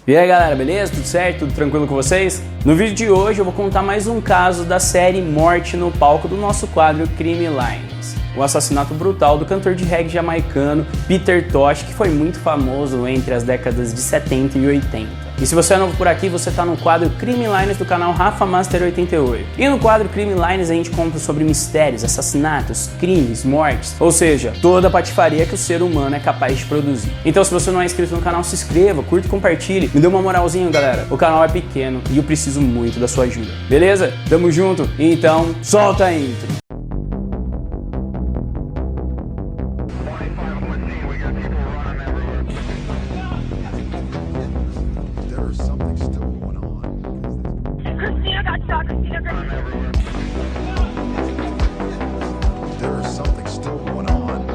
E aí galera, beleza? Tudo certo? Tudo tranquilo com vocês? No vídeo de hoje eu vou contar mais um caso da série Morte no Palco do nosso quadro Crime Lines. O assassinato brutal do cantor de reggae jamaicano Peter Tosh, que foi muito famoso entre as décadas de 70 e 80. E se você é novo por aqui, você está no quadro Crime Lines do canal Rafa Master 88. E no quadro Crime Lines a gente conta sobre mistérios, assassinatos, crimes, mortes, ou seja, toda a patifaria que o ser humano é capaz de produzir. Então se você não é inscrito no canal, se inscreva, curta e compartilhe, me dê uma moralzinha galera. O canal é pequeno e eu preciso muito da sua ajuda. Beleza? Tamo junto? Então solta a intro! Christina got shot. Christina got shot. There is something still going on.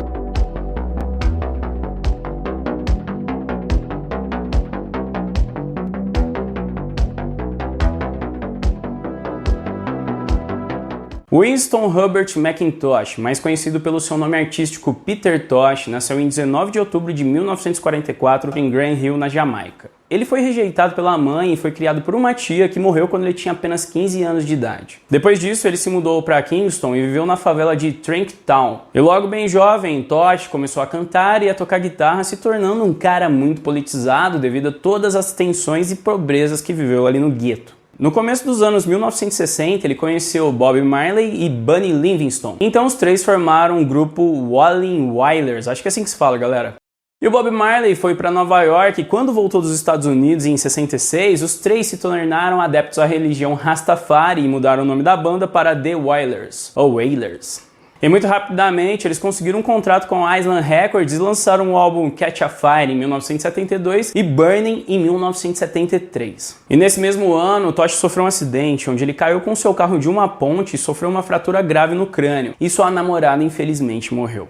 Winston Herbert McIntosh, mais conhecido pelo seu nome artístico Peter Tosh, nasceu em 19 de outubro de 1944 em Grand Hill, na Jamaica. Ele foi rejeitado pela mãe e foi criado por uma tia que morreu quando ele tinha apenas 15 anos de idade. Depois disso, ele se mudou para Kingston e viveu na favela de Tranktown. E logo bem jovem, Tosh começou a cantar e a tocar guitarra, se tornando um cara muito politizado devido a todas as tensões e pobrezas que viveu ali no gueto. No começo dos anos 1960, ele conheceu Bob Marley e Bunny Livingston. Então os três formaram o grupo Wallin Wailers, acho que é assim que se fala, galera. E o Bob Marley foi para Nova York e quando voltou dos Estados Unidos em 66, os três se tornaram adeptos à religião Rastafari e mudaram o nome da banda para The Wailers, ou Wailers. E muito rapidamente eles conseguiram um contrato com a Island Records e lançaram o álbum Catch a Fire em 1972 e Burning em 1973. E nesse mesmo ano, Tosh sofreu um acidente onde ele caiu com seu carro de uma ponte e sofreu uma fratura grave no crânio. E sua namorada infelizmente morreu.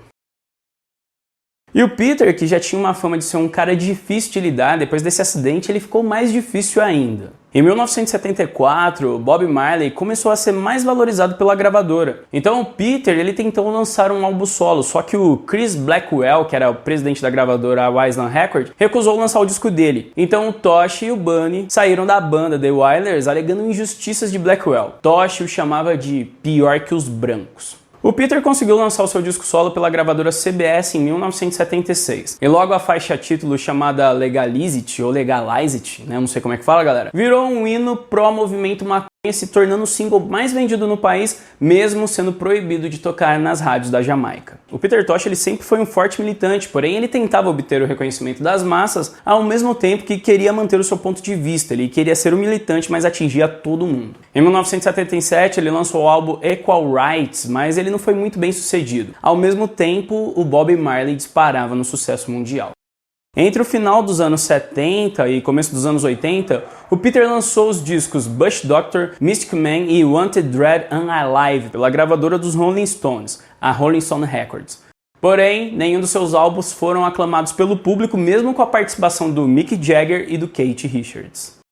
E o Peter, que já tinha uma fama de ser um cara difícil de lidar, depois desse acidente ele ficou mais difícil ainda. Em 1974, Bob Marley começou a ser mais valorizado pela gravadora. Então o Peter ele tentou lançar um álbum solo, só que o Chris Blackwell, que era o presidente da gravadora Island Records, recusou lançar o disco dele. Então o Tosh e o Bunny saíram da banda The Wailers alegando injustiças de Blackwell. Tosh o chamava de pior que os brancos. O Peter conseguiu lançar o seu disco solo pela gravadora CBS em 1976. E logo a faixa título chamada Legalize It, ou Legalize It, né? Não sei como é que fala, galera. Virou um hino pró-movimento maconha, se tornando o single mais vendido no país, mesmo sendo proibido de tocar nas rádios da Jamaica. O Peter Tosh ele sempre foi um forte militante, porém ele tentava obter o reconhecimento das massas ao mesmo tempo que queria manter o seu ponto de vista. Ele queria ser um militante, mas atingia todo mundo. Em 1977 ele lançou o álbum Equal Rights, mas ele não foi muito bem sucedido. Ao mesmo tempo, o Bob Marley disparava no sucesso mundial. Entre o final dos anos 70 e começo dos anos 80, o Peter lançou os discos Bush Doctor, Mystic Man e Wanted Dead and Alive pela gravadora dos Rolling Stones, a Rolling Stone Records. Porém, nenhum dos seus álbuns foram aclamados pelo público, mesmo com a participação do Mick Jagger e do Keith Richards.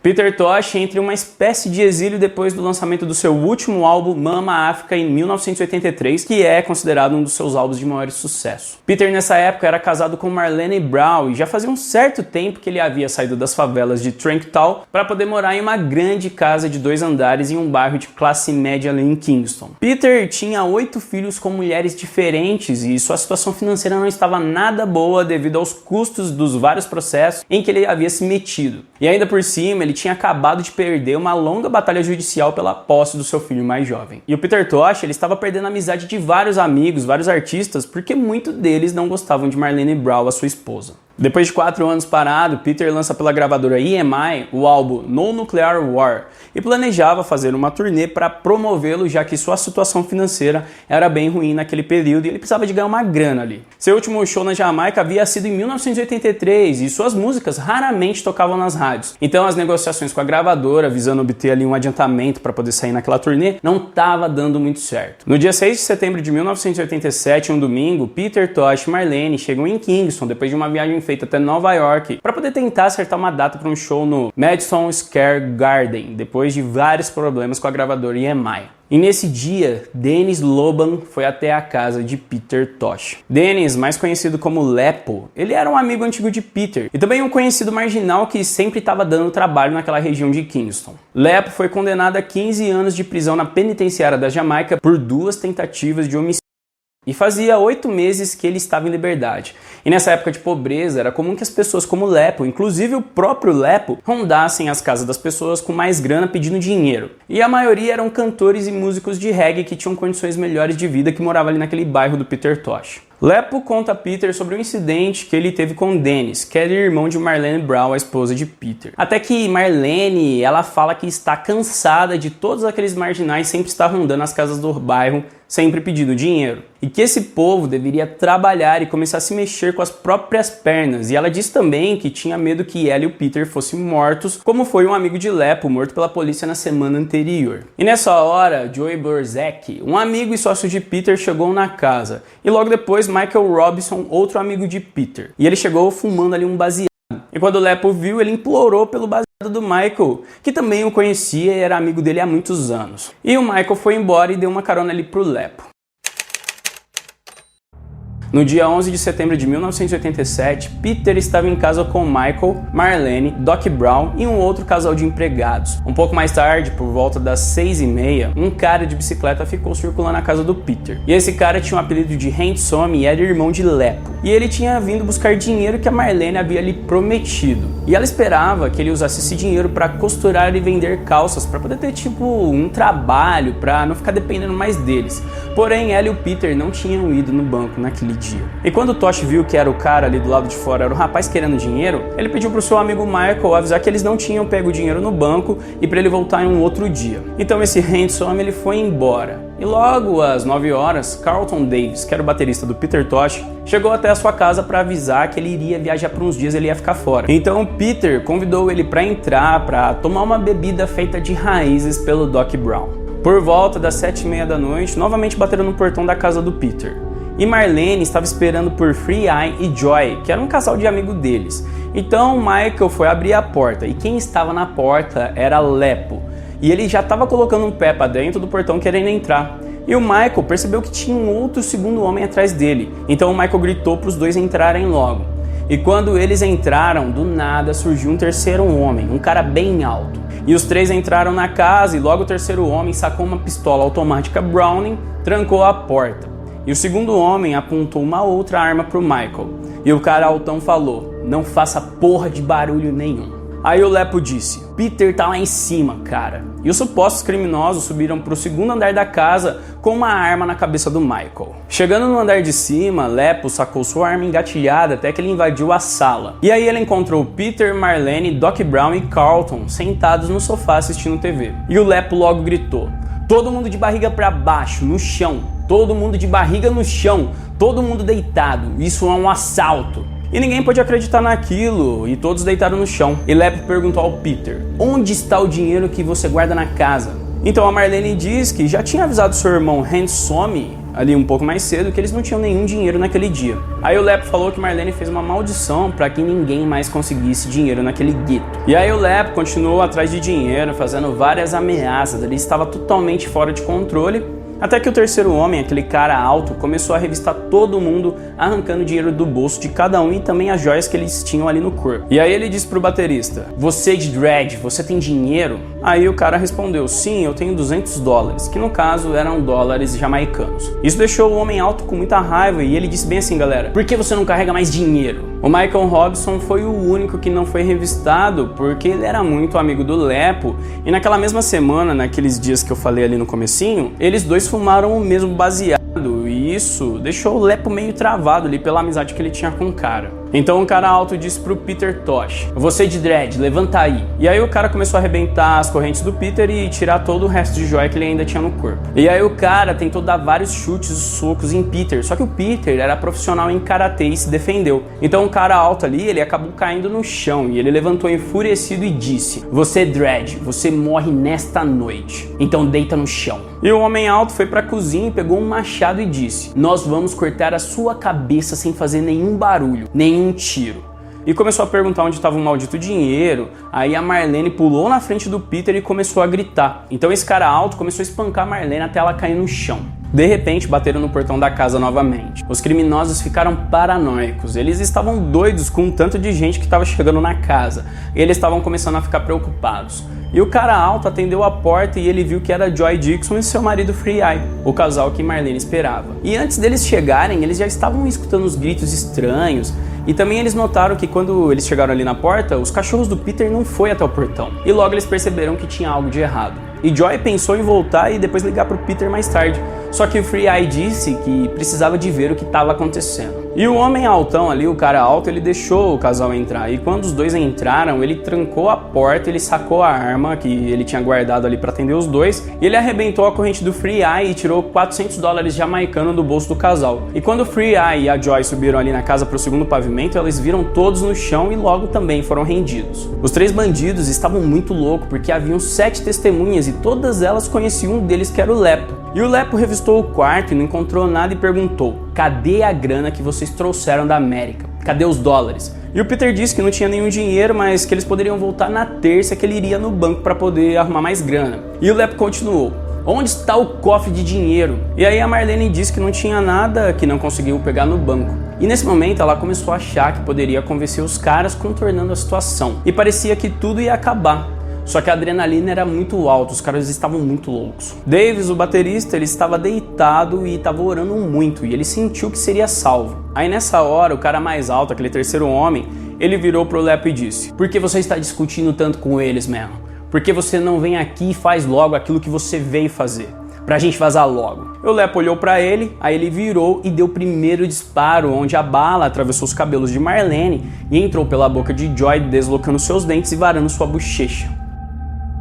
Peter Tosh entra em uma espécie de exílio depois do lançamento do seu último álbum Mama Africa em 1983, que é considerado um dos seus álbuns de maior sucesso. Peter nessa época era casado com Marlene Brown e já fazia um certo tempo que ele havia saído das favelas de Tranktown para poder morar em uma grande casa de 2 andares em um bairro de classe média ali em Kingston. Peter tinha 8 filhos com mulheres diferentes e sua situação financeira não estava nada boa devido aos custos dos vários processos em que ele havia se metido. E ainda por cima, ele tinha acabado de perder uma longa batalha judicial pela posse do seu filho mais jovem. E o Peter Tosh, ele estava perdendo a amizade de vários amigos, vários artistas, porque muitos deles não gostavam de Marlene Brown, a sua esposa. Depois de 4 anos parado, Peter lança pela gravadora EMI o álbum No Nuclear War e planejava fazer uma turnê para promovê-lo, já que sua situação financeira era bem ruim naquele período e ele precisava de ganhar uma grana ali. Seu último show na Jamaica havia sido em 1983 e suas músicas raramente tocavam nas rádios. Então as negociações com a gravadora, visando obter ali um adiantamento para poder sair naquela turnê, não estava dando muito certo. No dia 6 de setembro de 1987, um domingo, Peter Tosh e Marlene chegam em Kingston depois de uma viagem feito até Nova York para poder tentar acertar uma data para um show no Madison Square Garden, depois de vários problemas com a gravadora EMI. E nesse dia, Dennis Loban foi até a casa de Peter Tosh. Dennis, mais conhecido como Lepo, ele era um amigo antigo de Peter e também um conhecido marginal que sempre estava dando trabalho naquela região de Kingston. Lepo foi condenado a 15 anos de prisão na penitenciária da Jamaica por 2 tentativas de homicídio. E fazia 8 meses que ele estava em liberdade. E nessa época de pobreza, era comum que as pessoas como Lepo, inclusive o próprio Lepo, rondassem as casas das pessoas com mais grana pedindo dinheiro. E a maioria eram cantores e músicos de reggae que tinham condições melhores de vida que moravam ali naquele bairro do Peter Tosh. Lepo conta a Peter sobre um incidente que ele teve com Dennis, que era irmão de Marlene Brown, a esposa de Peter. Até que Marlene, ela fala que está cansada de todos aqueles marginais sempre estar rondando as casas do bairro, sempre pedindo dinheiro. E que esse povo deveria trabalhar e começar a se mexer com as próprias pernas. E ela diz também que tinha medo que ela e o Peter fossem mortos, como foi um amigo de Lepo morto pela polícia na semana anterior. E nessa hora, Joey Borzek, um amigo e sócio de Peter, chegou na casa. E logo depois, Michael Robinson, outro amigo de Peter. E ele chegou fumando ali um baseado. E quando o Lepo viu, ele implorou pelo baseado do Michael, que também o conhecia e era amigo dele há muitos anos. E o Michael foi embora e deu uma carona ali pro Lepo. No dia 11 de setembro de 1987, Peter estava em casa com Michael, Marlene, Doc Brown e um outro casal de empregados. Um pouco mais tarde, por volta das 6h30, um cara de bicicleta ficou circulando a casa do Peter. E esse cara tinha o apelido de Handsome e era irmão de Lepo. E ele tinha vindo buscar dinheiro que a Marlene havia lhe prometido. E ela esperava que ele usasse esse dinheiro para costurar e vender calças, para poder ter tipo um trabalho, para não ficar dependendo mais deles. Porém, ela e o Peter não tinham ido no banco naquele dia. E quando o Tosh viu que era o cara ali do lado de fora, era o rapaz querendo dinheiro, ele pediu pro seu amigo Michael avisar que eles não tinham pego o dinheiro no banco e para ele voltar em um outro dia. Então esse Handsome, ele foi embora. E logo às 9 horas, Carlton Davis, que era o baterista do Peter Tosh, chegou até a sua casa para avisar que ele iria viajar por uns dias, ele ia ficar fora. Então Peter convidou ele para entrar, para tomar uma bebida feita de raízes pelo Doc Brown. Por volta das 7h30 da noite, novamente bateram no portão da casa do Peter. E Marlene estava esperando por Free Eye e Joy, que era um casal de amigo deles. Então Michael foi abrir a porta, e quem estava na porta era Lepo. E ele já estava colocando um pé para dentro do portão querendo entrar. E o Michael percebeu que tinha um outro segundo homem atrás dele. Então o Michael gritou para os dois entrarem logo. E quando eles entraram, do nada surgiu um terceiro homem, um cara bem alto. E os três entraram na casa e logo o terceiro homem sacou uma pistola automática Browning, trancou a porta. E o segundo homem apontou uma outra arma pro Michael. E o cara altão falou: "Não faça porra de barulho nenhum." Aí o Lepo disse: "Peter tá lá em cima, cara." E os supostos criminosos subiram pro segundo andar da casa com uma arma na cabeça do Michael. Chegando no andar de cima, Lepo sacou sua arma engatilhada até que ele invadiu a sala. E aí ele encontrou Peter, Marlene, Doc Brown e Carlton sentados no sofá assistindo TV. E o Lepo logo gritou: "Todo mundo de barriga pra baixo, no chão. Todo mundo de barriga no chão. Todo mundo deitado. Isso é um assalto." E ninguém pôde acreditar naquilo, e todos deitaram no chão. E Lepo perguntou ao Peter: "Onde está o dinheiro que você guarda na casa?" Então a Marlene diz que já tinha avisado seu irmão Handsome, ali um pouco mais cedo, que eles não tinham nenhum dinheiro naquele dia. Aí o Lepo falou que Marlene fez uma maldição para que ninguém mais conseguisse dinheiro naquele gueto. E aí o Lepo continuou atrás de dinheiro, fazendo várias ameaças, ele estava totalmente fora de controle. Até que o terceiro homem, aquele cara alto, começou a revistar todo mundo, arrancando dinheiro do bolso de cada um e também as joias que eles tinham ali no corpo. E aí ele disse pro baterista: "Você de dread, você tem dinheiro?" Aí o cara respondeu: "Sim, eu tenho $200, que no caso eram dólares jamaicanos." Isso deixou o homem alto com muita raiva e ele disse bem assim: "Galera, por que você não carrega mais dinheiro?" O Michael Robinson foi o único que não foi revistado porque ele era muito amigo do Lepo e naquela mesma semana, naqueles dias que eu falei ali no comecinho, eles dois fumaram o mesmo baseado e isso deixou o Lepo meio travado ali pela amizade que ele tinha com o cara. Então o cara alto disse pro Peter Tosh: "Você de dread, levanta aí." E aí o cara começou a arrebentar as correntes do Peter e tirar todo o resto de joia que ele ainda tinha no corpo. E aí o cara tentou dar vários chutes e socos em Peter, só que o Peter era profissional em karatê e se defendeu. Então o cara alto ali, ele acabou caindo no chão e ele levantou enfurecido e disse: "Você dread, você morre nesta noite. Então deita no chão." E o homem alto foi pra cozinha e pegou um machado e disse: "Nós vamos cortar a sua cabeça sem fazer nenhum barulho, nenhum tiro." e começou a perguntar onde estava o maldito dinheiro. Aí a Marlene pulou na frente do Peter e começou a gritar. Então esse cara alto começou a espancar a Marlene até ela cair no chão. De repente, bateram no portão da casa novamente. Os criminosos ficaram paranoicos. Eles estavam doidos com um tanto de gente que estava chegando na casa. Eles estavam começando a ficar preocupados. E o cara alto atendeu a porta e ele viu que era Joy Dixon e seu marido Free Eye, o casal que Marlene esperava. E antes deles chegarem, eles já estavam escutando os gritos estranhos. E também eles notaram que quando eles chegaram ali na porta, os cachorros do Peter não foi até o portão. E logo eles perceberam que tinha algo de errado. E Joy pensou em voltar e depois ligar pro Peter mais tarde. Só que o Free Eye disse que precisava de ver o que estava acontecendo. E o homem altão ali, o cara alto, ele deixou o casal entrar. E quando os dois entraram, ele trancou a porta, ele sacou a arma que ele tinha guardado ali para atender os dois. E ele arrebentou a corrente do Free Eye e tirou $400 jamaicanos do bolso do casal. E quando o Free Eye e a Joy subiram ali na casa pro segundo pavimento, eles viram todos no chão e logo também foram rendidos. Os 3 bandidos estavam muito loucos porque haviam 7 testemunhas e todas elas conheciam um deles que era o Lepo. E o Lepo revistou o quarto e não encontrou nada e perguntou: cadê a grana que vocês trouxeram da América? Cadê os dólares? E o Peter disse que não tinha nenhum dinheiro, mas que eles poderiam voltar na terça, que ele iria no banco para poder arrumar mais grana. E o Lepo continuou: onde está o cofre de dinheiro? E aí a Marlene disse que não tinha nada, que não conseguiu pegar no banco. E nesse momento ela começou a achar que poderia convencer os caras contornando a situação. E parecia que tudo ia acabar. Só que a adrenalina era muito alta, os caras estavam muito loucos. Davis, o baterista, ele estava deitado e estava orando muito, e ele sentiu que seria salvo. Aí nessa hora, o cara mais alto, aquele terceiro homem, ele virou pro Lepo e disse: por que você está discutindo tanto com eles, mesmo? Por que você não vem aqui e faz logo aquilo que você veio fazer? Pra gente vazar logo. O Lepo olhou pra ele, aí ele virou e deu o primeiro disparo, onde a bala atravessou os cabelos de Marlene e entrou pela boca de Joy, deslocando seus dentes e varando sua bochecha.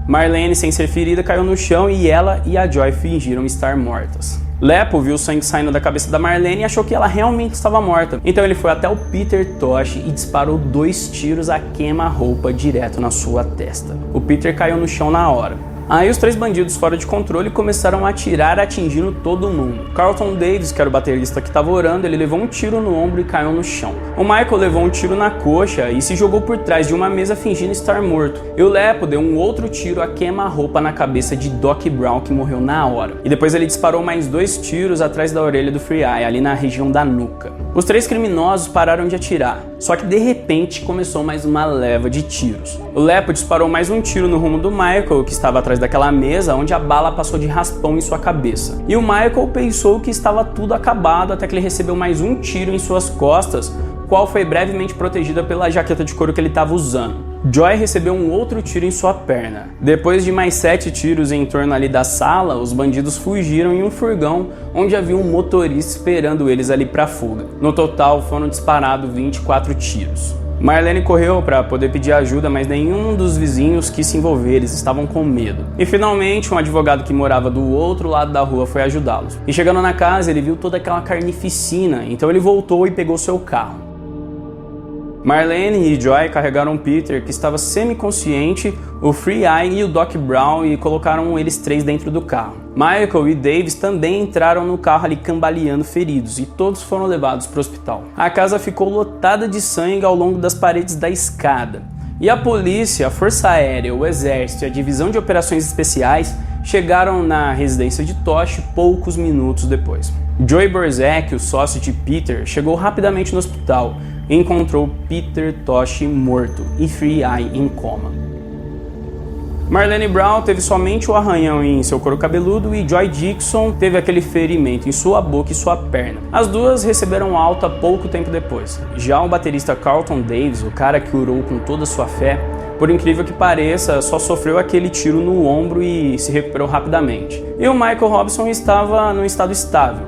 Marlene, sem ser ferida, caiu no chão e ela e a Joy fingiram estar mortas. Lepo viu o sangue saindo da cabeça da Marlene e achou que ela realmente estava morta. Então ele foi até o Peter Tosh e disparou 2 tiros a queima-roupa direto na sua testa. O Peter caiu no chão na hora. Aí os 3 bandidos fora de controle começaram a atirar, atingindo todo mundo. Carlton Davis, que era o baterista que estava orando, ele levou um tiro no ombro e caiu no chão. O Michael levou um tiro na coxa e se jogou por trás de uma mesa fingindo estar morto. E o Lepo deu um outro tiro a queima-roupa na cabeça de Doc Brown, que morreu na hora. E depois ele disparou mais 2 tiros atrás da orelha do Free Eye, ali na região da nuca. Os 3 criminosos pararam de atirar, só que de repente começou mais uma leva de tiros. O Lepo disparou mais um tiro no rumo do Michael, que estava atrás daquela mesa, onde a bala passou de raspão em sua cabeça. E o Michael pensou que estava tudo acabado até que ele recebeu mais um tiro em suas costas, qual foi brevemente protegida pela jaqueta de couro que ele estava usando. Joy recebeu um outro tiro em sua perna. Depois de mais 7 tiros em torno ali da sala, os bandidos fugiram em um furgão onde havia um motorista esperando eles ali para fuga. No total foram disparados 24 tiros. Marlene correu para poder pedir ajuda, mas nenhum dos vizinhos quis se envolver, eles estavam com medo. E finalmente um advogado que morava do outro lado da rua foi ajudá-los. E chegando na casa ele viu toda aquela carnificina, então ele voltou e pegou seu carro. Marlene e Joy carregaram Peter, que estava semi-consciente, o Free Eye e o Doc Brown e colocaram eles 3 dentro do carro. Michael e Davis também entraram no carro ali cambaleando feridos e todos foram levados para o hospital. A casa ficou lotada de sangue ao longo das paredes da escada. E a polícia, a Força Aérea, o Exército e a Divisão de Operações Especiais chegaram na residência de Tosh poucos minutos depois. Joey Borzek, o sócio de Peter, chegou rapidamente no hospital e encontrou Peter Tosh morto e Free Eye em coma. Marlene Brown teve somente o arranhão em seu couro cabeludo e Joy Dixon teve aquele ferimento em sua boca e sua perna. As duas receberam alta pouco tempo depois. Já o baterista Carlton Davis, o cara que orou com toda a sua fé, por incrível que pareça, só sofreu aquele tiro no ombro e se recuperou rapidamente. E o Michael Robson estava num estado estável.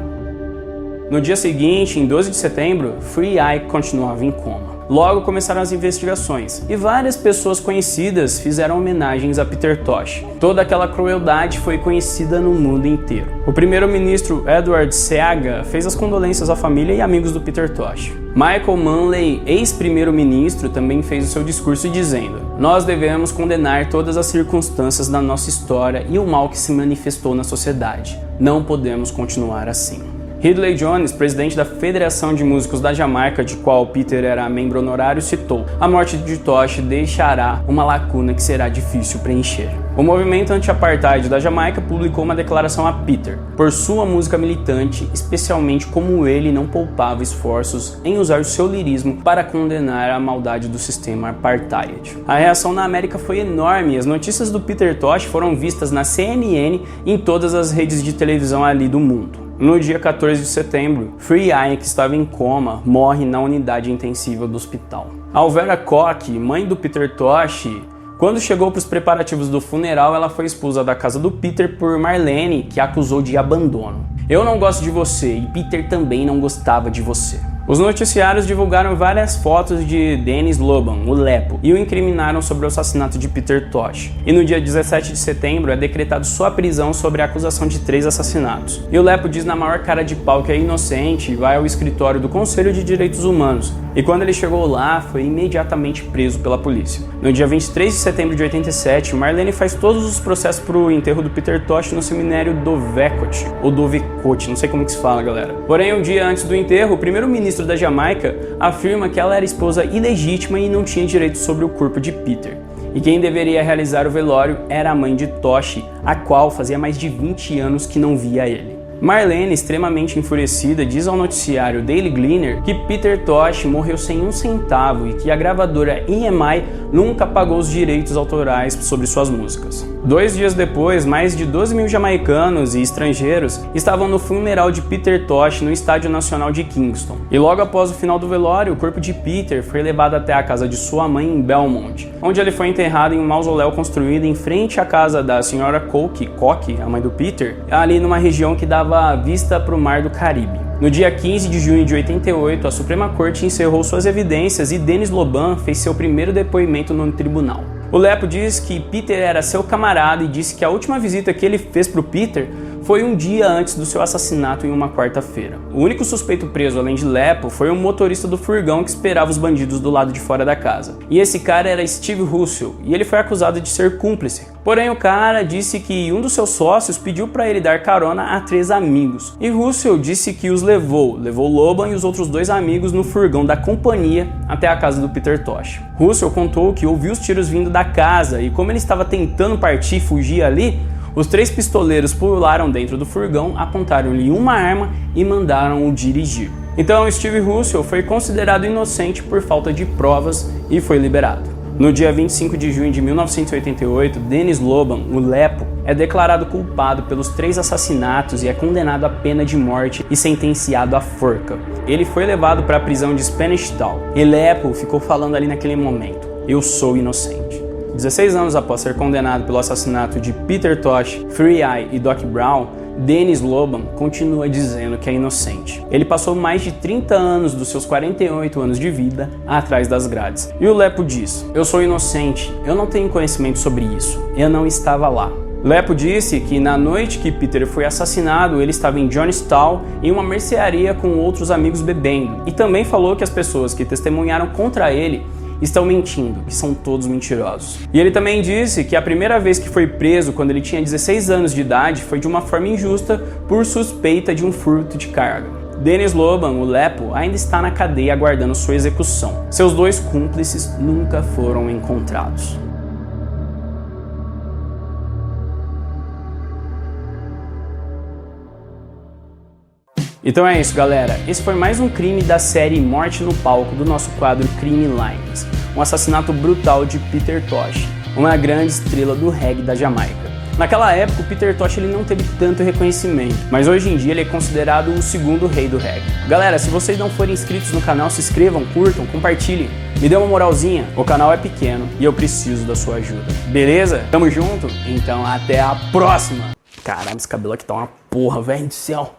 No dia seguinte, em 12 de setembro, Free Eye continuava em coma. Logo começaram as investigações e várias pessoas conhecidas fizeram homenagens a Peter Tosh. Toda aquela crueldade foi conhecida no mundo inteiro. O primeiro-ministro Edward Seaga fez as condolências à família e amigos do Peter Tosh. Michael Manley, ex-primeiro-ministro, também fez o seu discurso dizendo: "Nós devemos condenar todas as circunstâncias da nossa história e o mal que se manifestou na sociedade. Não podemos continuar assim." Ridley Jones, presidente da Federação de Músicos da Jamaica, de qual Peter era membro honorário, citou: "A morte de Tosh deixará uma lacuna que será difícil preencher." O movimento anti-apartheid da Jamaica publicou uma declaração a Peter, por sua música militante, especialmente como ele não poupava esforços em usar o seu lirismo para condenar a maldade do sistema apartheid. A reação na América foi enorme e as notícias do Peter Tosh foram vistas na CNN e em todas as redes de televisão ali do mundo. No dia 14 de setembro, Free Eye, que estava em coma, morre na unidade intensiva do hospital. Alvera Koch, mãe do Peter Tosh, quando chegou para os preparativos do funeral, ela foi expulsa da casa do Peter por Marlene, que a acusou de abandono. "Eu não gosto de você e Peter também não gostava de você." Os noticiários divulgaram várias fotos de Dennis Loban, o Lepo, e o incriminaram sobre o assassinato de Peter Tosh. E no dia 17 de setembro é decretado sua prisão sobre a acusação de 3 assassinatos. E o Lepo diz na maior cara de pau que é inocente e vai ao escritório do Conselho de Direitos Humanos. E quando ele chegou lá, foi imediatamente preso pela polícia. No dia 23 de setembro de 87, Marlene faz todos os processos para o enterro do Peter Tosh no cemitério Dovecote, ou Dovecote, não sei como que se fala, galera. Porém, um dia antes do enterro, o primeiro-ministro da Jamaica afirma que ela era esposa ilegítima e não tinha direito sobre o corpo de Peter. E quem deveria realizar o velório era a mãe de Tosh, a qual fazia mais de 20 anos que não via ele. Marlene, extremamente enfurecida, diz ao noticiário Daily Gleaner que Peter Tosh morreu sem um centavo e que a gravadora EMI nunca pagou os direitos autorais sobre suas músicas. 2 dias depois, mais de 12 mil jamaicanos e estrangeiros estavam no funeral de Peter Tosh no Estádio Nacional de Kingston. E logo após o final do velório, o corpo de Peter foi levado até a casa de sua mãe em Belmont, onde ele foi enterrado em um mausoléu construído em frente à casa da senhora Koch, a mãe do Peter, ali numa região que dava vista para o Mar do Caribe. No dia 15 de junho de 88, a Suprema Corte encerrou suas evidências e Dennis Loban fez seu primeiro depoimento no tribunal. O Lepo diz que Peter era seu camarada e disse que a última visita que ele fez para o Peter foi um dia antes do seu assassinato em uma quarta-feira. O único suspeito preso, além de Lepo, foi o motorista do furgão que esperava os bandidos do lado de fora da casa. E esse cara era Steve Russell, e ele foi acusado de ser cúmplice. Porém, o cara disse que um dos seus sócios pediu para ele dar carona a 3 amigos. E Russell disse que os levou Loban e os outros 2 amigos no furgão da companhia até a casa do Peter Tosh. Russell contou que ouviu os tiros vindo da casa e como ele estava tentando partir e fugir ali, os 3 pistoleiros pularam dentro do furgão, apontaram-lhe uma arma e mandaram-o dirigir. Então Steve Russell foi considerado inocente por falta de provas e foi liberado. No dia 25 de junho de 1988, Dennis Loban, o Lepo, é declarado culpado pelos 3 assassinatos e é condenado à pena de morte e sentenciado à forca. Ele foi levado para a prisão de Spanish Town e Lepo ficou falando ali naquele momento: "Eu sou inocente." 16 anos após ser condenado pelo assassinato de Peter Tosh, Free Eye e Doc Brown, Dennis Loban continua dizendo que é inocente. Ele passou mais de 30 anos dos seus 48 anos de vida atrás das grades. E o Lepo diz: "Eu sou inocente, eu não tenho conhecimento sobre isso, eu não estava lá." Lepo disse que na noite que Peter foi assassinado, ele estava em Johnstown em uma mercearia com outros amigos bebendo. E também falou que as pessoas que testemunharam contra ele estão mentindo, que são todos mentirosos. E ele também disse que a primeira vez que foi preso, quando ele tinha 16 anos de idade, foi de uma forma injusta por suspeita de um furto de carga. Dennis Loban, o Lepo, ainda está na cadeia aguardando sua execução. Seus 2 cúmplices nunca foram encontrados. Então é isso, galera. Esse foi mais um crime da série Morte no Palco do nosso quadro Crime Lines. Um assassinato brutal de Peter Tosh, uma grande estrela do reggae da Jamaica. Naquela época, o Peter Tosh ele não teve tanto reconhecimento, mas hoje em dia ele é considerado o 2º rei do reggae. Galera, se vocês não forem inscritos no canal, se inscrevam, curtam, compartilhem. Me dê uma moralzinha, o canal é pequeno e eu preciso da sua ajuda. Beleza? Tamo junto? Então até a próxima! Caramba, esse cabelo aqui tá uma porra, velho do céu.